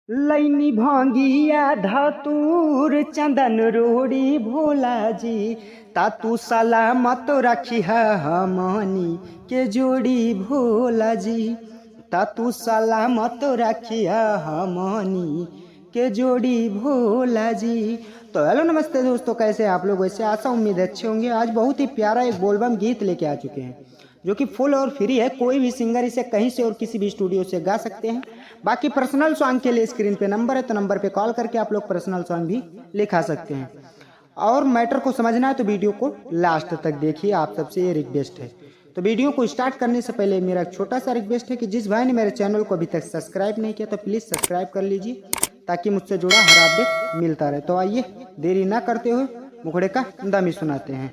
लैनी भांगिया धतूर चंदन रोड़ी भोला जी, तातू सलामत रखी है हमनी के जोड़ी भोला जी, तातू सलामत रखी है हमनी के जोड़ी भोला जी। तो हेलो नमस्ते दोस्तों, कैसे आप लोग? वैसे आशा उम्मीद अच्छे होंगे। आज बहुत ही प्यारा एक बोलबम गीत लेके आ चुके हैं जो कि फुल और फ्री है। कोई भी सिंगर इसे कहीं से और किसी भी स्टूडियो से गा सकते हैं। बाकी पर्सनल सॉन्ग के लिए स्क्रीन पे नंबर है, तो नंबर पे कॉल करके आप लोग पर्सनल सॉन्ग भी लिखा सकते हैं। और मैटर को समझना है तो वीडियो को लास्ट तक देखिए, आप सबसे ये रिक्वेस्ट है। तो वीडियो को स्टार्ट करने से पहले मेरा एक छोटा सा रिक्वेस्ट है कि जिस भाई ने मेरे चैनल को अभी तक सब्सक्राइब नहीं किया तो प्लीज़ सब्सक्राइब कर लीजिए, ताकि मुझसे जुड़ा हर अपडेट मिलता रहे। तो आइए देरी ना करते हुए मुखड़े का दमी सुनाते हैं।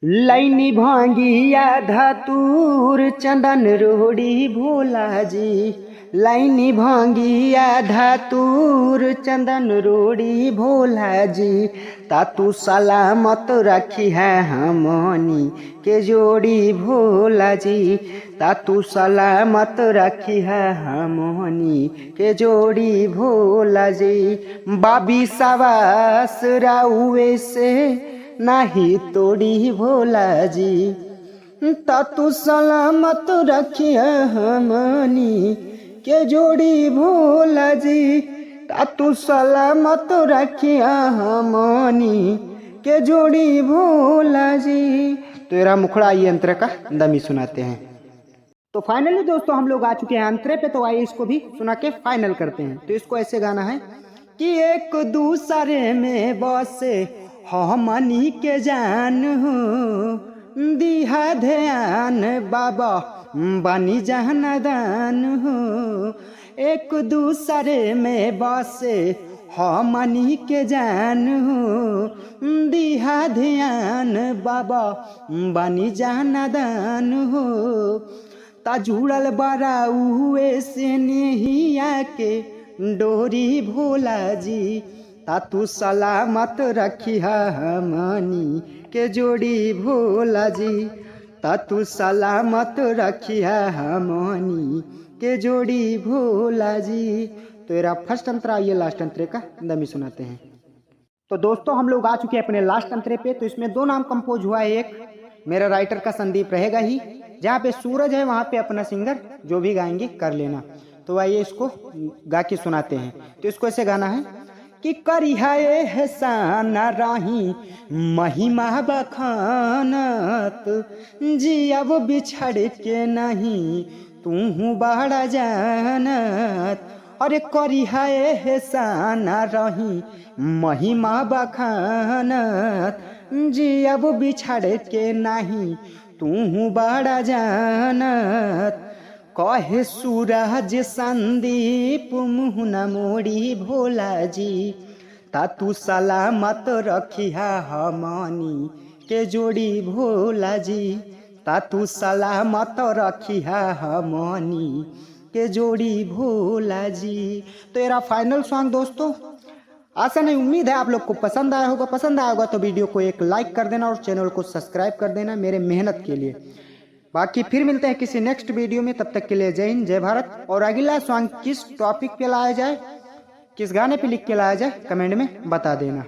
लैनी भांगिया धतूर चंदन रोड़ी भोला जी, लैनी भांगिया धतूर चंदन रोड़ी भोला जी, तातू सलामत रखी है हमनी के जोड़ी भोला जी, तातू सलामत रखी है हमनी के जोड़ी भोला जी। बाबी सवास राउए से नहीं तोड़ी भोला जी, तातू सलामत रखिया हमनी के जोड़ी भोला जी, तातू सलामत रखिया हमनी के जोड़ी भोला जी। तो तेरा मुखड़ा ये अंतरे का दमी सुनाते हैं। तो फाइनली दोस्तों हम लोग आ चुके हैं अंतरे पे, तो आइए इसको भी सुना के फाइनल करते हैं। तो इसको ऐसे गाना है कि एक दूसरे में बसे हमनी के जान हो, दिहा ध्यान बाबा बनी जहनदान हो, एक दूसरे में बसे हमनी के जान हो, दिहा ध्यान बाबा बनी जहनदान हो, ता जुड़ल बड़ा हुए से नहिया के डोरी भोला जी, तातू सलामत रखी है हमनी के जोड़ी भोला जी, तातू सलामत रखी है हमनी के जोड़ी भोला जी। तो मेरा फर्स्ट अंतरा ये लास्ट अंतरे का दमी सुनाते हैं। तो दोस्तों हम लोग आ चुके हैं अपने लास्ट अंतरे पे। तो इसमें दो नाम कंपोज हुआ है, एक मेरा राइटर का संदीप रहेगा ही, जहाँ पे सूरज है वहाँ पे अपना सिंगर जो भी गाएंगे कर लेना। तो आइए इसको गा के सुनाते हैं। तो इसको ऐसे गाना है कि करी है एहसान राही महिमा बखानत, जी अब बिछड़ के नहीं तू बड़ा जानत, अरे करी है एहसान राही महिमा बखानत, जी अब बिछड़ के नहीं तू बड़ा जानत, कहे सूरज संदीप मुहना मोड़ी भोला जी, तातू सलामत रखी है हमनी के जोड़ी भोला जी, तातू सलामत रखी है हमनी के जोड़ी भोला जी। तो मेरा फाइनल सॉन्ग दोस्तों, आशा नहीं उम्मीद है आप लोग को पसंद आया होगा। पसंद आया होगा तो वीडियो को एक लाइक कर देना और चैनल को सब्सक्राइब कर देना मेरे मेहनत के लिए। बाकी फिर मिलते हैं किसी नेक्स्ट वीडियो में, तब तक के लिए जय हिंद जय भारत। और अगला सॉन्ग किस टॉपिक पे लाया जाए, किस गाने पे लिख के लाया जाए, कमेंट में बता देना।